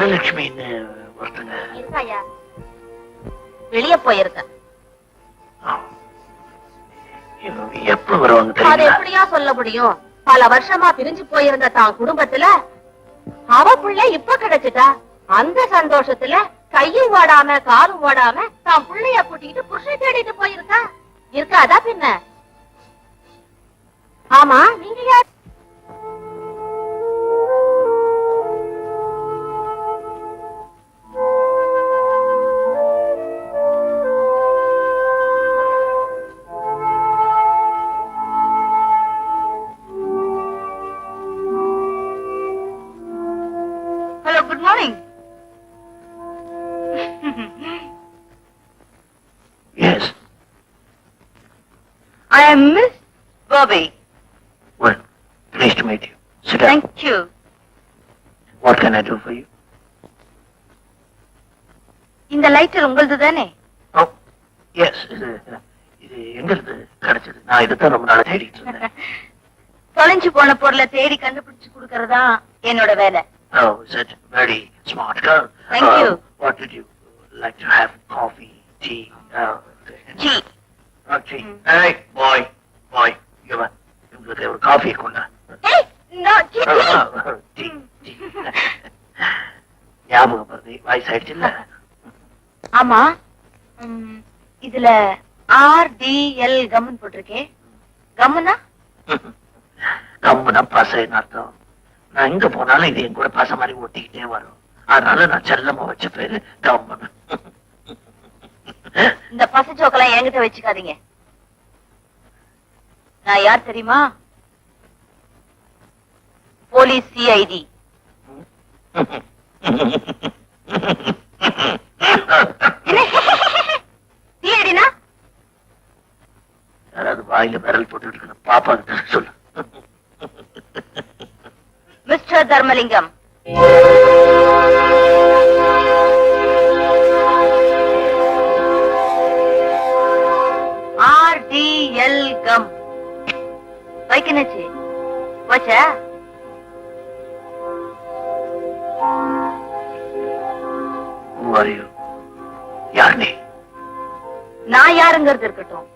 தனலட்சுமின்னு ஒருத்தங்க இருக்காயா? வெளியே போயிருக்க. எப்ப வருவாங்க? அது எப்படியா சொல்ல முடியும்? பல வருஷமா பிரிஞ்சு போயிருந்த தான் குடும்பத்துல அவ புள்ள இப்ப கிடைச்சிட்டா. அந்த சந்தோஷத்துல கையும் ஓடாம காலும் ஓடாம தான் புள்ளைய கூட்டிட்டு புருஷன் தேடிட்டு போயிருக்கா. இருக்காதா பின்ன? ஆமா, நீங்க யார்? Hello, good morning. Yes. I am Miss Bobby. Well, pleased to meet you. Sit down. Thank you. What can I do for you? இந்த லைட்டர் உங்களுது தானே? Oh, yes. இது எங்கிருந்து கிடைச்சது? நான் இதுதான் ரொம்ப நாளா தேடிட்டு இருந்தேன். தொலைஞ்சு போன பொருளை தேடி கண்டுபிடிச்சு கொடுக்கறதா என்னோட வேலை. Oh, is that very smart girl? Thank you. What did you like to have? Coffee, tea? Tea. Oh, tea. Hey, boy, you want உங்களுக்கு ஒரு காஃபி கொண்டா? Hey, no, tea. Tea, tea. ஞாபகம் வருது, வயசாயிடுச்சு இல்ல? ஆமா, இதுல RDL கம்மன் போட்டிருக்கே. கம்முனா? கம்முனா பசைன்னு அர்த்தம். நான் எங்க போனாலும் இது என் கூட பசை மாதிரி ஒட்டிக்கிட்டே வரும். அதனால நான் செல்லமா வச்ச பேரு கம்மன். இந்த பசை சோக்கெல்லாம் என்கிட்ட வச்சுக்காதீங்க. நான் யார் தெரியுமா? Police CID. CIDனா? யாராவது வாயில விரல் போட்டு இருக்கணும். பாப்பா சொல்லு. மிஸ்டர் தர்மலிங்கம், RDL கம் வைக்கணுச்சு வச்சா? Who are you? யார் நீ? நான் யாருங்கிறது இருக்கட்டும்,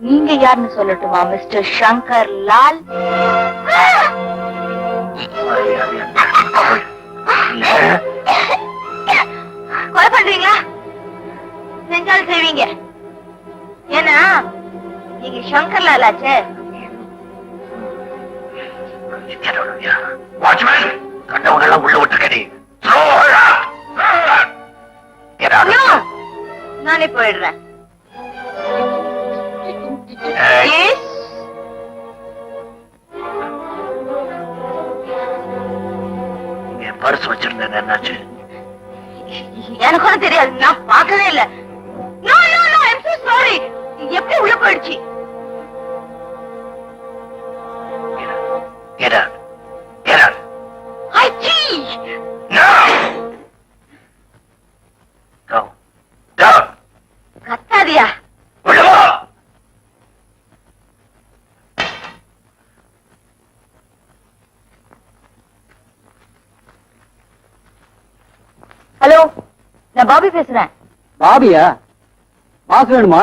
நீங்க யாருன்னு சொல்லட்டுமா மிஸ்டர் சங்கர் லால்? கொலை பண்றீங்களா? செஞ்சாலும் செய்வீங்க. ஏன்னா நீங்க சங்கர் லால் ஆச்சே. கண்டவங்க எல்லாம் உள்ள விட்டுருக்கடி. நானே போயிடுறேன். Yes. பர்ஸ் வச்சிருந்தேன், என்னாச்சு? எனக்கு கூட தெரியாது, நான் பார்க்கவே இல்ல. No, no, no, I'm so sorry. எப்படி உள்ள போயிடுச்சு? Get out. Get out. ஐச்சி! No. Go. Go. கத்தாதியா? உள்ள வா. ஹலோ, நான் பாபி பேசுறேன். பாபியா? மாசு வேணுமா?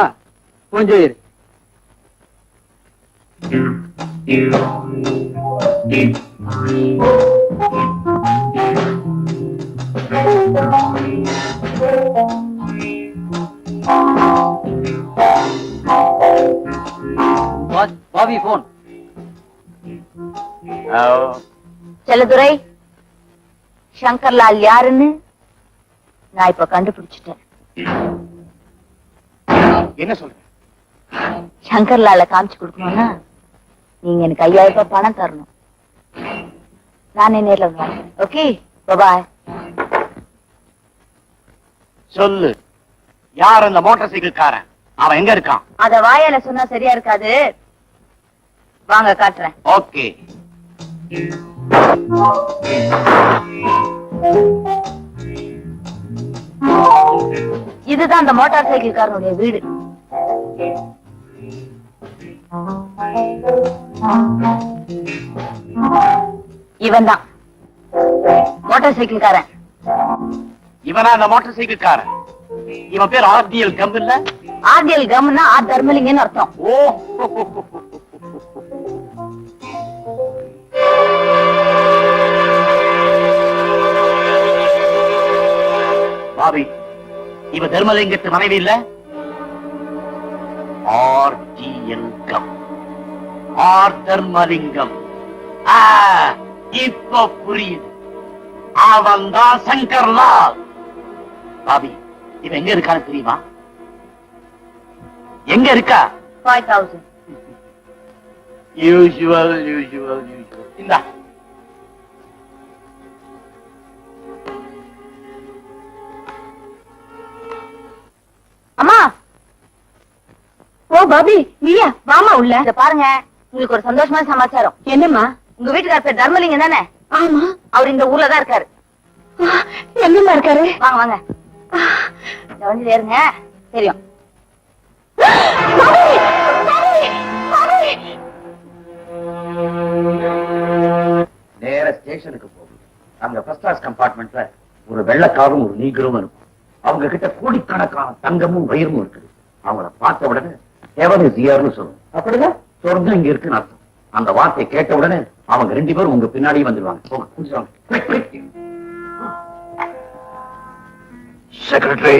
கொஞ்சம் இரு. Bobby phone. செல்லதுரை, சங்கர் லால் யாருன்னு நான் இப்ப கண்டுபிடிச்சிட்டேன். என்ன சொல்ற? சங்கர் லால காமிச்சு கொடுக்கணும்னா நீங்க எனக்கு 5000 ரூபாய் பணம் தரணும். நானே நேர்ல வரேன். ஓகே, பாய். சொல்லு, யார் அந்த மோட்டார் சைக்கிள் காரன்? அவன் எங்க இருக்கான்? அத வாயால சொன்னா சரியா இருக்காது, வாங்க காட்டுறேன். ஓகே. இதுதான் அந்த மோட்டார் சைக்கிள் காரனுடைய வீடு. இவன் தான் மோட்டார் சைக்கிள்காரன். இவனா அந்த மோட்டார் சைக்கிள்காரன்? இவன் பேர் ஆர்டிஎல் கம் இல்ல? ஆர்டிஎல் கம்னா ஆர் தர்மலிங்கன்னு அர்த்தம். ஓ, பாவி, இவ தர்மலிங்கத்து மனைவி இல்ல? ஆர்டிஎல் கம், ஆர் தர்மலிங்கம். இப்ப புரியுது. அவன் தான் சங்கர்லால். பாபி, இவன் எங்க இருக்கான்னு தெரியுமா? எங்க இருக்கா? 5000. யூசுவல். இந்தா. அம்மா. ஓ பாபி, நீயா? வாமா உள்ள. இத பாருங்க, உங்களுக்கு ஒரு சந்தோஷமான சமாச்சாரம். என்னம்மா? உங்க வீட்டுக்கார பேர் தர்மலிங்கம் தானே? ஆமா. அவர் இந்த ஊர்ல தான் இருக்காரு. என்னமா இருக்காரு? வாங்க வாங்க. இத வந்து ஏறுங்க, தெரியும். நேர ஸ்டேஷனுக்கு போகும். அங்க ஃபர்ஸ்ட் கிளாஸ் கம்பார்ட்மெண்ட்ல ஒரு வெள்ளக்காரும் ஒரு நீகரும் இருக்கும். அவங்க கிட்ட கோடிக்கணக்கான தங்கமும் வயிறும் இருக்குது. அவங்கள பார்த்த உடனே எவன் ஜியர்னு சொல்லும். அப்படிதான் சொர்க்கம் இங்க இருக்குன்னு அர்த்தம். அந்த வார்த்தையை கேட்ட உடனே அவங்க 2 பேரும் உங்க பின்னாடியே வந்துடுவாங்க. போங்க, குடிச்சுவாங்க. செக்ரட்டரி,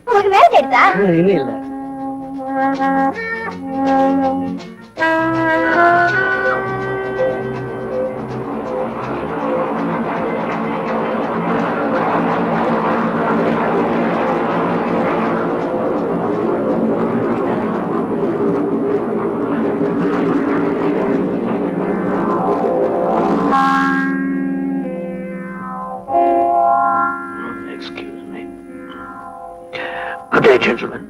உங்களுக்கு வேலை கேட்டா? இன்னும் இல்ல. Excuse me. Good day, gentlemen.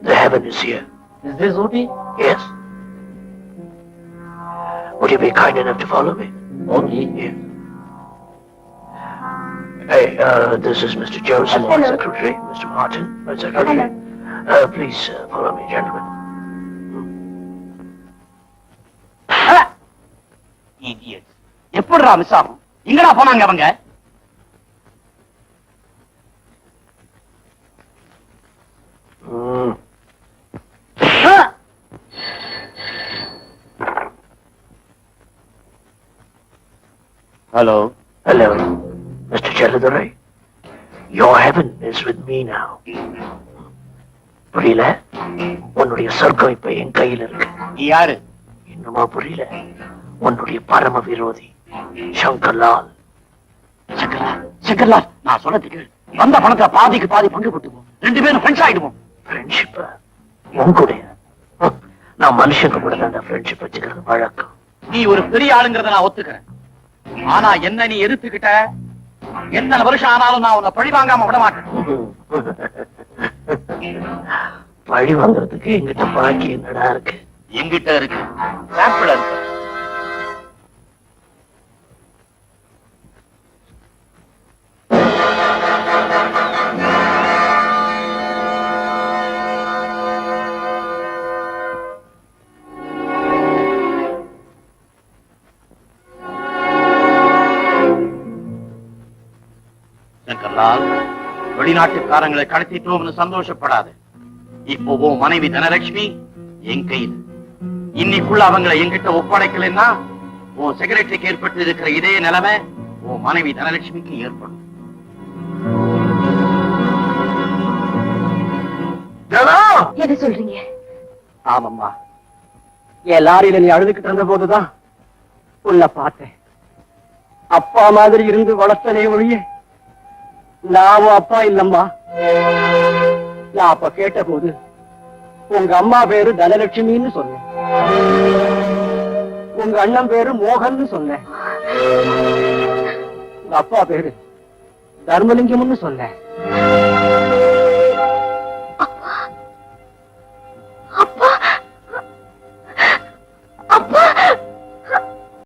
The heaven is here. Is this Oti? Yes. Would you be kind enough to follow me? Oti? Yeah. Hey, this is Mr. Joseph, my secretary. Mr. Martin, my secretary. Please follow me, gentlemen. Idiots. எப்படிடா miss ஆகும்? எங்கடா போனாங்க அவங்க? Hello. Hello, Mr. Chaladurai. Your heaven is with me now. புரியல? உன்னுடைய சொர்க்கம் இப்ப என் கையில இருக்கு. நீ யாரு? இன்னுமா புரியல? உன்னுடைய பரம விரோதி சங்கர்லால். சங்கர்லால், நான் சொல்றதுக்கு வந்த பணத்தை பாதிக்கு பாதி பங்கு போட்டுவோம். 2 பேரும் ஃப்ரெண்ட்ஸ் ஆயிடுவோம். ஃப்ரெண்ட்ஷிப் உங்களுடைய? நான் மனுஷங்க கூட தான் ஃப்ரெண்ட்ஷிப் வச்சுக்கிறது வழக்கம். நீ ஒரு பெரிய ஆளுங்கிறத நான் ஒத்துக்கிறேன். ஆனா என்ன நீ எதிர்த்துக்கிட்ட, எத்தனை வருஷம் ஆனாலும் நான் உன்னை பழி வாங்காம விட மாட்டேன். பழி வாங்குறதுக்கு எங்கிட்ட பாக்கி என்னடா இருக்கு? எங்கிட்ட இருக்கு, சாம்பிள் இருக்கு. சங்கர்லால், வெளிநாட்டுக்காரங்களை கடத்திட்டோம்னு சந்தோஷப்படாது. இப்போ உன் மனைவி தனலட்சுமி என் கையில். இன்னைக்குள்ள அவங்களை என்கிட்ட ஒப்படைக்கலன்னா உன் செக்ரட்டரிக்கு ஏற்பட்டு இருக்கிற இதே நிலைமை உன் மனைவி தனலட்சுமிக்கு ஏற்படும். எது சொல்றீங்க? ஆமாம்மா, என் லாரியில நீ அழுதுகிட்டு இருந்த போதுதான் உன்னை பார்த்தேன். அப்பா மாதிரி இருந்து வளர்த்தனே ஒழிய நான் அப்பா இல்லம்மா. நான் அப்ப கேட்ட போது உங்க அம்மா பேரு தனலட்சுமின்னு சொன்னேன். உங்க அண்ணன் பேரு மோகன் சொன்னேன். உங்க அப்பா பேரு தர்மலிங்கம்னு சொன்னேன்.